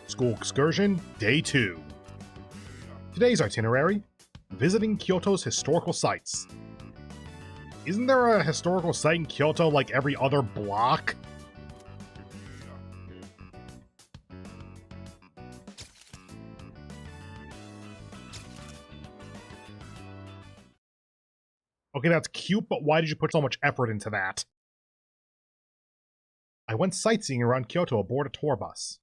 School Excursion, Day 2. Today's itinerary: visiting Kyoto's historical sites. Isn't there a historical site in Kyoto like every other block? Okay, that's cute, but why did you put so much effort into that? I went sightseeing around Kyoto aboard a tour bus.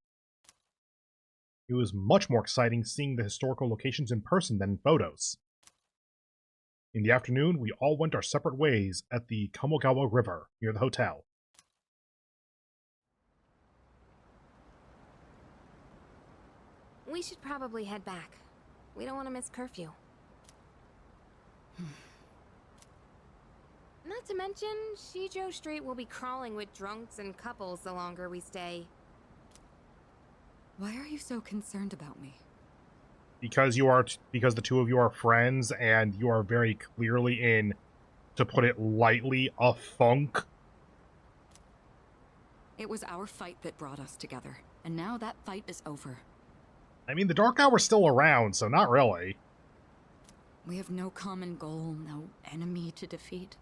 It was much more exciting seeing the historical locations in person than in photos. In the afternoon, we all went our separate ways at the Kamogawa River near the hotel. We should probably head back. We don't want to miss curfew. Not to mention, Shijo Street will be crawling with drunks and couples the longer we stay. Why are you so concerned about me? Because the two of you are friends, and you are very clearly in, to put it lightly, a funk. It was our fight that brought us together, and now that fight is over. I mean, the Dark Hour's still around, so not really. We have no common goal, no enemy to defeat.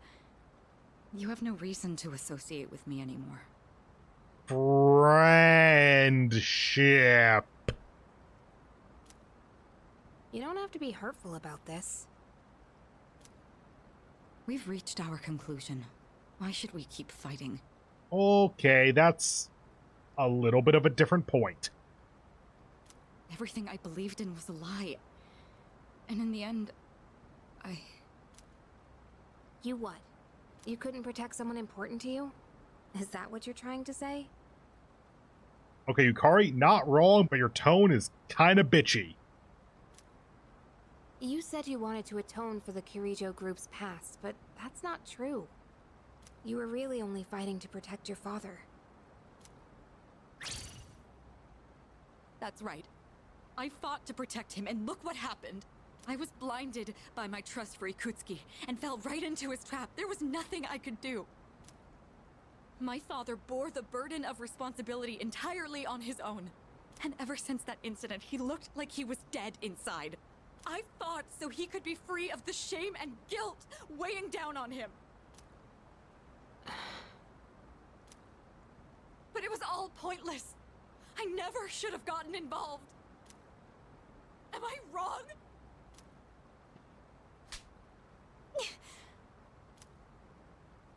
You have no reason to associate with me anymore. Friendship. You don't have to be hurtful about this. We've reached our conclusion. Why should we keep fighting? Okay, that's a little bit of a different point. Everything I believed in was a lie. And in the end, You what? You couldn't protect someone important to you? Is that what you're trying to say? Okay, Yukari, not wrong, but your tone is kind of bitchy. You said you wanted to atone for the Kirijo group's past, but that's not true. You were really only fighting to protect your father. That's right. I fought to protect him, and look what happened. I was blinded by my trust for Ikutsuki, and fell right into his trap. There was nothing I could do. My father bore the burden of responsibility entirely on his own. And ever since that incident, he looked like he was dead inside. I fought so he could be free of the shame and guilt weighing down on him. But it was all pointless. I never should have gotten involved. Am I wrong?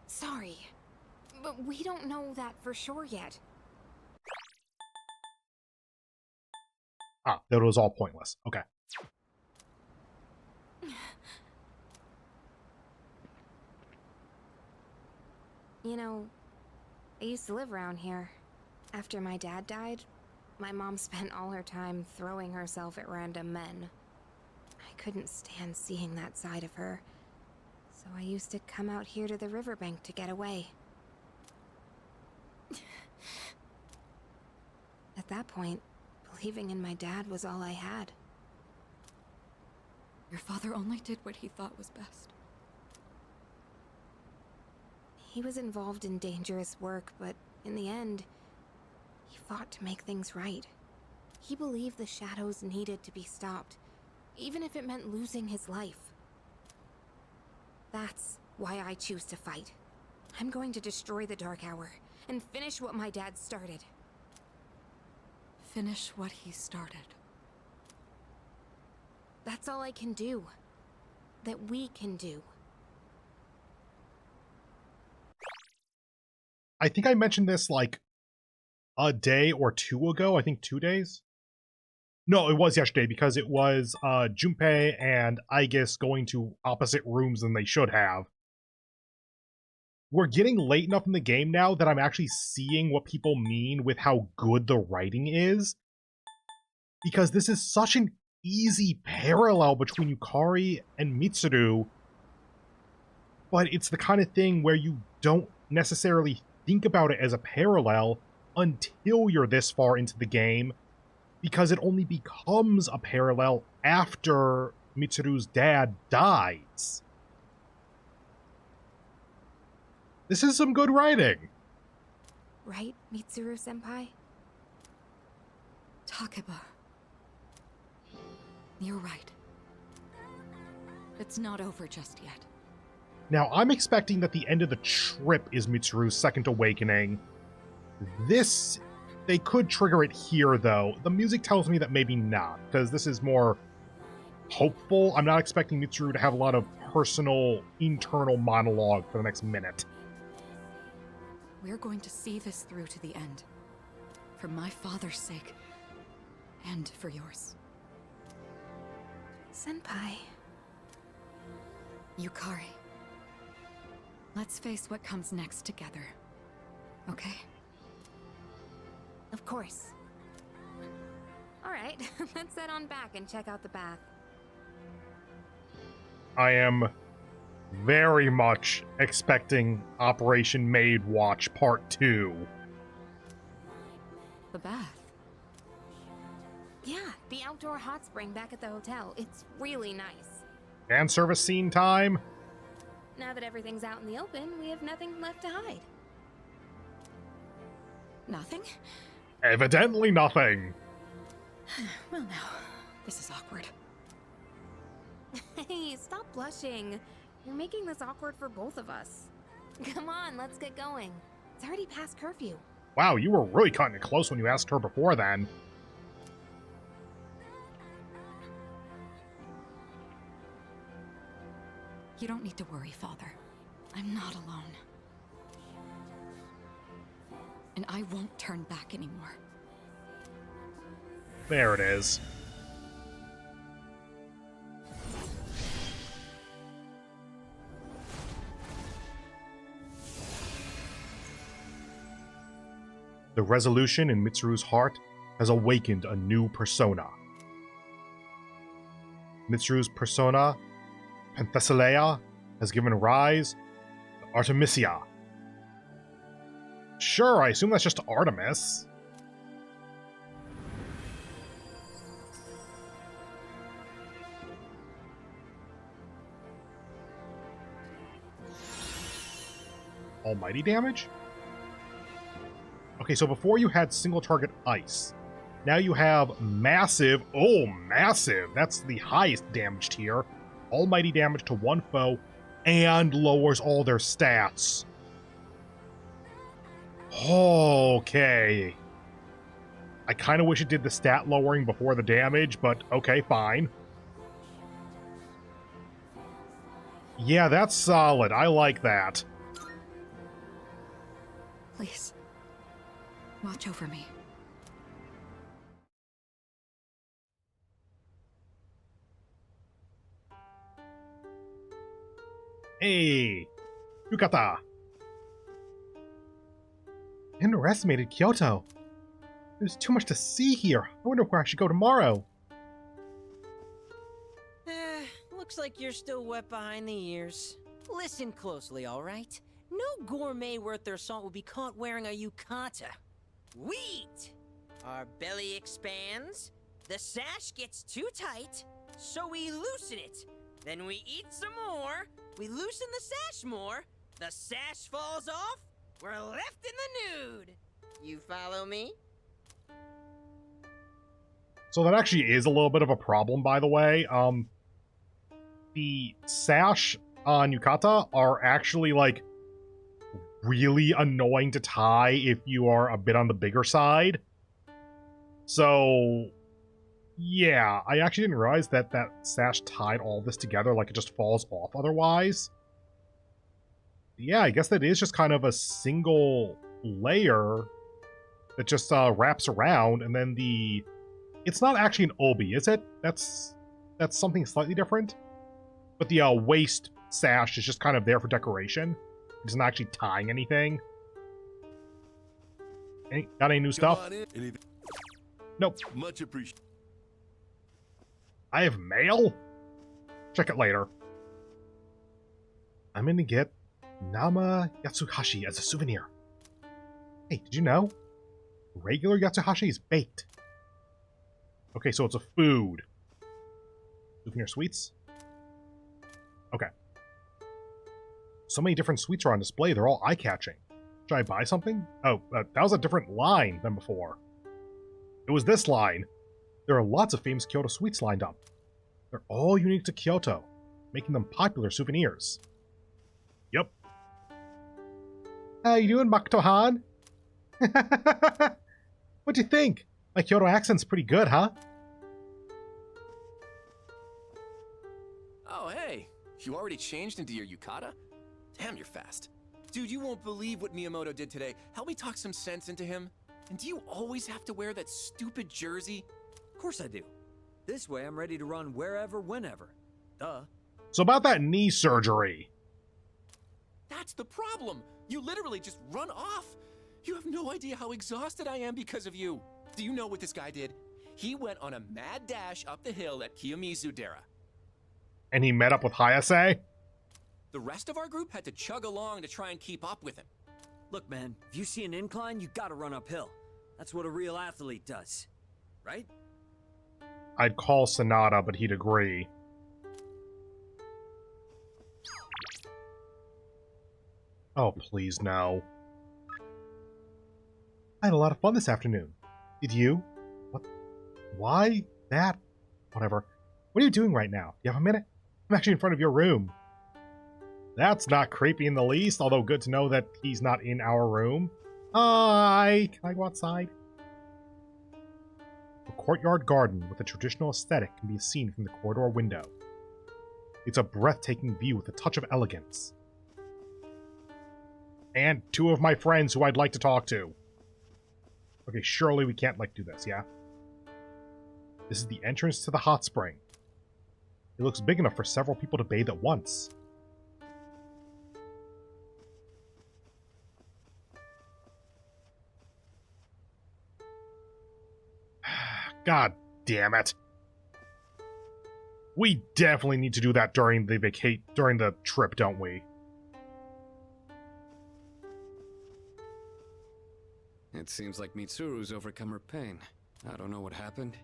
Sorry, but we don't know that for sure yet. Ah, that was all pointless. Okay. You know, I used to live around here. After my dad died, my mom spent all her time throwing herself at random men. I couldn't stand seeing that side of her, so I used to come out here to the riverbank to get away. At that point, believing in my dad was all I had. Your father only did what he thought was best. He was involved in dangerous work, but in the end, he fought to make things right. He believed the shadows needed to be stopped, even if it meant losing his life. That's why I choose to fight. I'm going to destroy the Dark Hour and finish what my dad started. Finish what he started. That's all I can do. That we can do. I think I mentioned this like a day or two ago. I think 2 days. No, it was yesterday because it was Junpei and Aigis going to opposite rooms than they should have. We're getting late enough in the game now that I'm actually seeing what people mean with how good the writing is. Because this is such an easy parallel between Yukari and Mitsuru, but it's the kind of thing where you don't necessarily think about it as a parallel until you're this far into the game, because it only becomes a parallel after Mitsuru's dad dies. This is some good writing. Right, Mitsuru-senpai? Hakeba. You're right. It's not over just yet. Now, I'm expecting that the end of the trip is Mitsuru's second awakening. This, they could trigger it here, though. The music tells me that maybe not, because this is more hopeful. I'm not expecting Mitsuru to have a lot of personal, internal monologue for the next minute. We're going to see this through to the end. For my father's sake. And for yours. Senpai. Yukari. Let's face what comes next together. Okay? Of course. Alright, let's head on back and check out the bath. I am very much expecting Operation Maid Watch Part 2. The bath. Yeah, the outdoor hot spring back at the hotel. It's really nice. Fan service scene time? Now that everything's out in the open, we have nothing left to hide. Nothing? Evidently nothing. Well now, this is awkward. Hey, stop blushing. You're making this awkward for both of us. Come on, let's get going. It's already past curfew. Wow, you were really cutting it close when you asked her before then. You don't need to worry, Father. I'm not alone. And I won't turn back anymore. There it is. The resolution in Mitsuru's heart has awakened a new persona. Mitsuru's persona, Penthesilea, has given rise to Artemisia. Sure, I assume that's just Artemis. Almighty damage? Okay, so before you had single target ice. Now you have massive, massive, that's the highest damage tier. Almighty damage to one foe, and lowers all their stats. Okay. I kind of wish it did the stat lowering before the damage, but okay, fine. Yeah, that's solid. I like that. Please. Watch over me. Hey, Yukata. Underestimated Kyoto. There's too much to see here. I wonder where I should go tomorrow. Looks like you're still wet behind the ears. Listen closely, alright? No gourmet worth their salt will be caught wearing a yukata. We eat! Our belly expands, the sash gets too tight, so we loosen it. Then we eat some more, we loosen the sash more, the sash falls off, we're left in the nude. You follow me? So that actually is a little bit of a problem, by the way. The sash on Yukata are actually, like, really annoying to tie if you are a bit on the bigger side. So, yeah, I actually didn't realize that that sash tied all this together, like it just falls off otherwise. Yeah, I guess that is just kind of a single layer that just wraps around, and then the... It's not actually an obi, is it? That's something slightly different. But the waist sash is just kind of there for decoration. It's not actually tying anything. Got any new stuff? Nope. Much appreciated. I have mail? Check it later. I'm gonna get Nama Yatsuhashi as a souvenir. Hey, did you know? Regular Yatsuhashi is baked. Okay, so it's a food. Souvenir sweets? Okay. So many different sweets are on display, they're all eye-catching. Should I buy something? Oh, that was a different line than before. It was this line. There are lots of famous Kyoto sweets lined up. They're all unique to Kyoto, making them popular souvenirs. Yep. How you doing, Makoto-han? What do you think? My Kyoto accent's pretty good, huh? Oh, hey. You already changed into your yukata? Damn, you're fast. Dude, you won't believe what Miyamoto did today. Help me talk some sense into him. And do you always have to wear that stupid jersey? Of course I do. This way I'm ready to run wherever, whenever. Duh. So about that knee surgery. That's the problem. You literally just run off. You have no idea how exhausted I am because of you. Do you know what this guy did? He went on a mad dash up the hill at Kiyomizu-dera. And he met up with Hayase? The rest of our group had to chug along to try and keep up with him. Look, man, if you see an incline, you gotta run uphill. That's what a real athlete does. Right? I'd call Sonata, but he'd agree. Oh, please, no. I had a lot of fun this afternoon. Did you? What? Why? That? Whatever. What are you doing right now? You have a minute? I'm actually in front of your room. That's not creepy in the least, although good to know that he's not in our room. Hi! Can I go outside? A courtyard garden with a traditional aesthetic can be seen from the corridor window. It's a breathtaking view with a touch of elegance. And two of my friends who I'd like to talk to. Okay, surely we can't, do this, yeah? This is the entrance to the hot spring. It looks big enough for several people to bathe at once. God damn it. We definitely need to do that during the trip, don't we? It seems like Mitsuru's overcome her pain. I don't know what happened,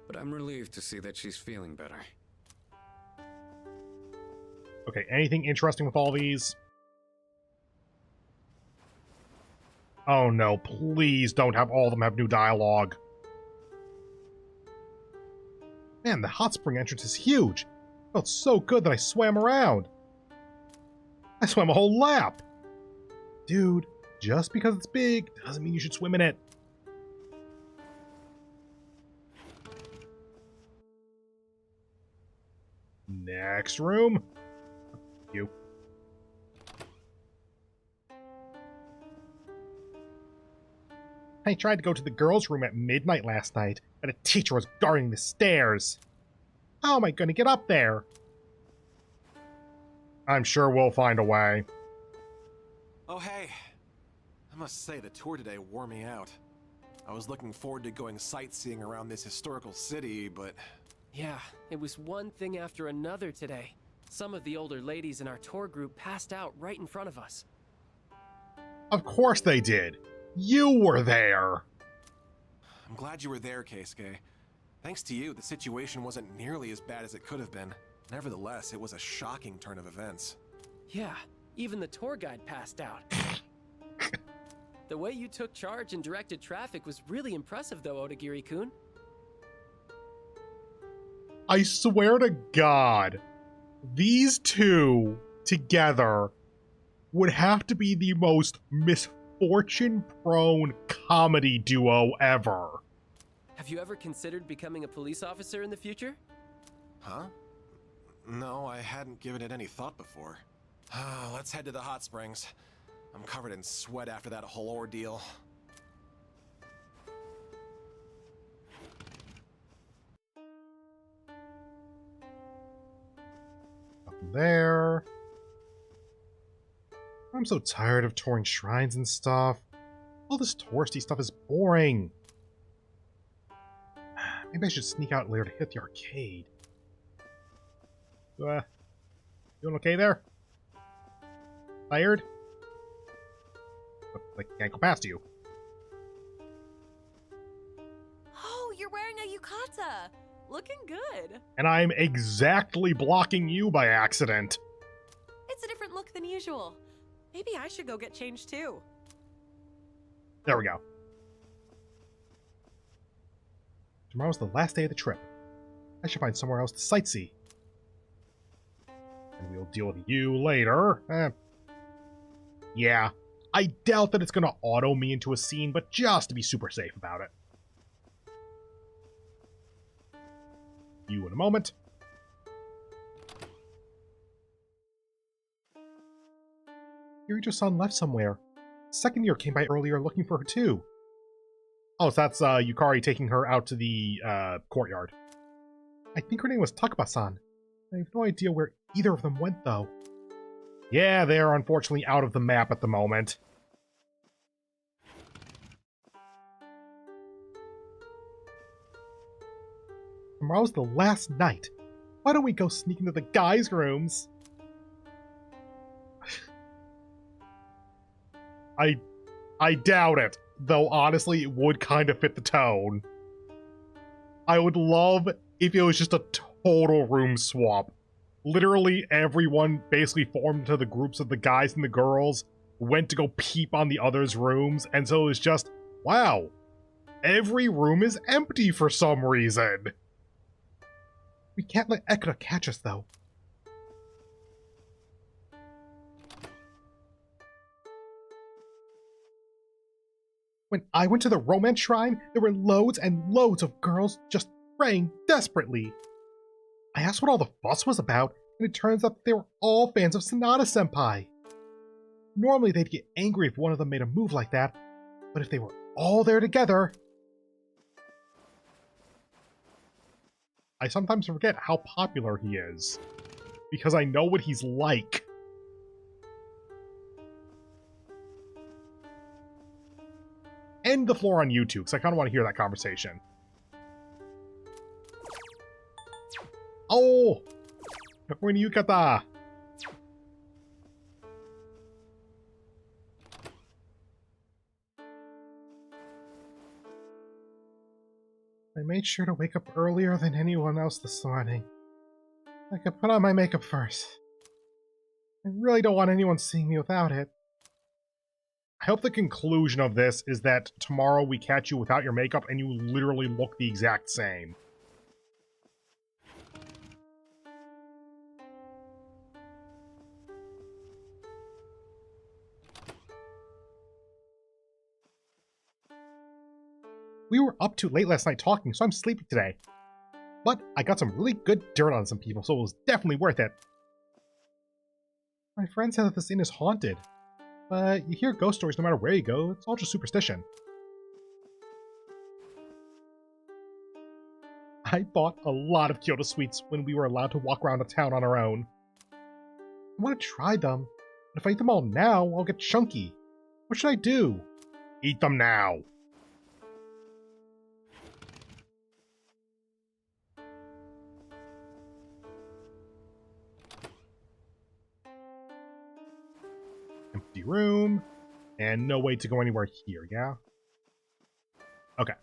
but I'm relieved to see that she's feeling better. Okay, anything interesting with all these? Oh no, please don't have all of them have new dialogue. Man, the hot spring entrance is huge. It felt so good that I swam around. I swam a whole lap. Dude, just because it's big doesn't mean you should swim in it. Next room. You. I tried to go to the girls' room at midnight last night, but a teacher was guarding the stairs. How am I going to get up there? I'm sure we'll find a way. Oh, hey. I must say, the tour today wore me out. I was looking forward to going sightseeing around this historical city, but... Yeah, it was one thing after another today. Some of the older ladies in our tour group passed out right in front of us. Of course they did. You were there. I'm glad you were there, Keisuke. Thanks to you, the situation wasn't nearly as bad as it could have been. Nevertheless, it was a shocking turn of events. Yeah, even the tour guide passed out. The way you took charge and directed traffic was really impressive, though, Odagiri-kun. I swear to God, these two together would have to be the most misfortune-prone comedy duo ever. Have you ever considered becoming a police officer in the future? Huh? No, I hadn't given it any thought before. Let's head to the hot springs. I'm covered in sweat after that whole ordeal. Up there. I'm so tired of touring shrines and stuff. All this touristy stuff is boring. Maybe I should sneak out later to hit the arcade. Doing okay there? Tired? I can't go past you. Oh, you're wearing a yukata. Looking good. And I'm exactly blocking you by accident. It's a different look than usual. Maybe I should go get changed too. There we go. Tomorrow's the last day of the trip. I should find somewhere else to sightsee. And we'll deal with you later. Yeah, I doubt that it's going to auto me into a scene, but just to be super safe about it. You in a moment. Kirito-san left somewhere. Second year came by earlier looking for her too. Oh, so that's Yukari taking her out to the courtyard. I think her name was Takaba-san. I have no idea where either of them went, though. Yeah, they are unfortunately out of the map at the moment. Tomorrow's the last night. Why don't we go sneak into the guys' rooms? I doubt it, though honestly it would kind of fit the tone. I would love if it was just a total room swap. Literally everyone basically formed into the groups of the guys and the girls, went to go peep on the others' rooms, and so it was just, wow, every room is empty for some reason. We can't let Ekta catch us, though. When I went to the romance shrine, there were loads and loads of girls just praying desperately. I asked what all the fuss was about, and it turns out they were all fans of Sanada-senpai. Normally they'd get angry if one of them made a move like that, but if they were all there together... I sometimes forget how popular he is, because I know what he's like. End the floor on YouTube, because I kind of want to hear that conversation. Oh! When yukata! I made sure to wake up earlier than anyone else this morning. I could put on my makeup first. I really don't want anyone seeing me without it. I hope the conclusion of this is that tomorrow we catch you without your makeup and you literally look the exact same. We were up too late last night talking, so I'm sleepy today. But I got some really good dirt on some people, so it was definitely worth it. My friend said that this inn is haunted. But you hear ghost stories no matter where you go, it's all just superstition. I bought a lot of Kyoto sweets when we were allowed to walk around the town on our own. I want to try them, but if I eat them all now, I'll get chunky. What should I do? Eat them now. Empty room, and no way to go anywhere here, yeah? Okay.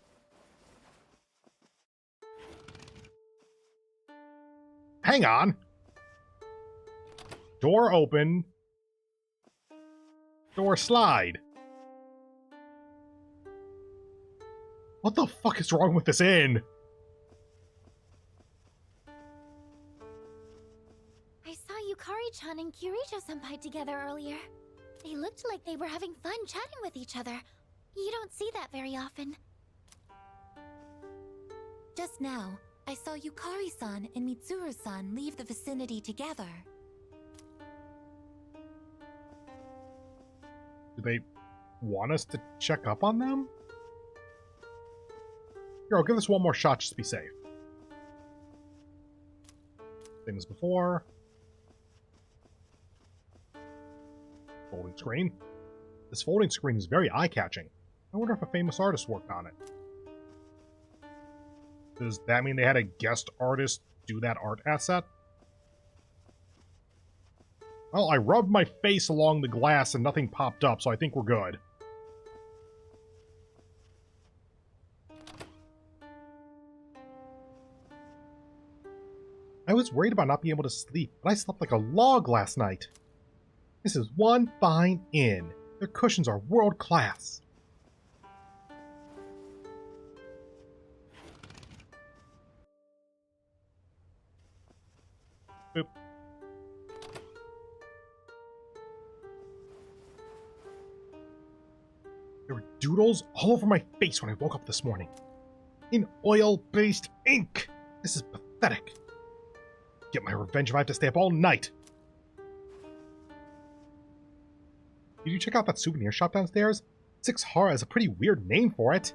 Hang on! Door open. Door slide. What the fuck is wrong with this inn? I saw Yukari-chan and Kirito-senpai together earlier. They looked like they were having fun chatting with each other. You don't see that very often. Just now, I saw Yukari-san and Mitsuru-san leave the vicinity together. Do they want us to check up on them? Here, I'll give this one more shot just to be safe. Same as before. Folding screen. This folding screen is very eye-catching. I wonder if a famous artist worked on it. Does that mean they had a guest artist do that art asset? Well, I rubbed my face along the glass and nothing popped up, so I think we're good. I was worried about not being able to sleep, but I slept like a log last night. This is one fine inn. Their cushions are world class. Boop. There were doodles all over my face when I woke up this morning. In oil-based ink! This is pathetic. Get my revenge if I have to stay up all night. Did you check out that souvenir shop downstairs? Six Hara is a pretty weird name for it.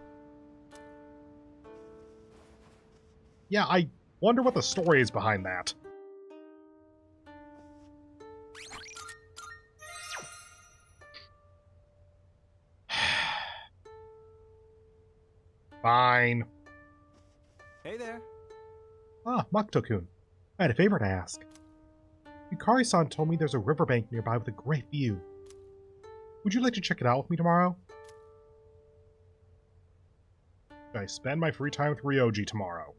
Yeah, I wonder what the story is behind that. Fine. Hey there. Ah, Makoto-kun. I had a favor to ask. Yukari-san told me there's a riverbank nearby with a great view. Would you like to check it out with me tomorrow? Should I spend my free time with Ryoji tomorrow?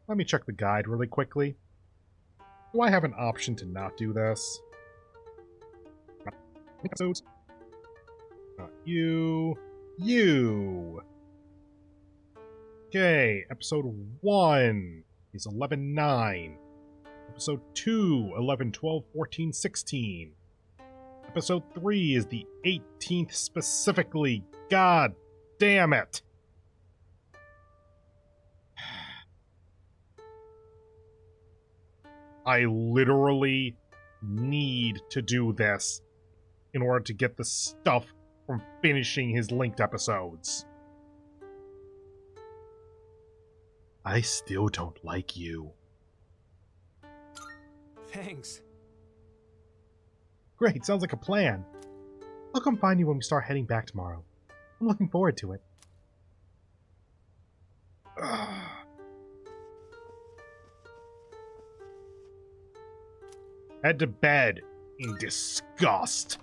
Let me check the guide really quickly. Do I have an option to not do this? Episodes. Not you. You! Okay, episode 1 is 11-9. Episode 2, 11, 12, 14, 16. Episode 3 is the 18th specifically. God damn it! I literally need to do this in order to get the stuff from finishing his linked episodes. I still don't like you. Thanks. Great, sounds like a plan. I'll come find you when we start heading back tomorrow. I'm looking forward to it. Ugh. Head to bed in disgust.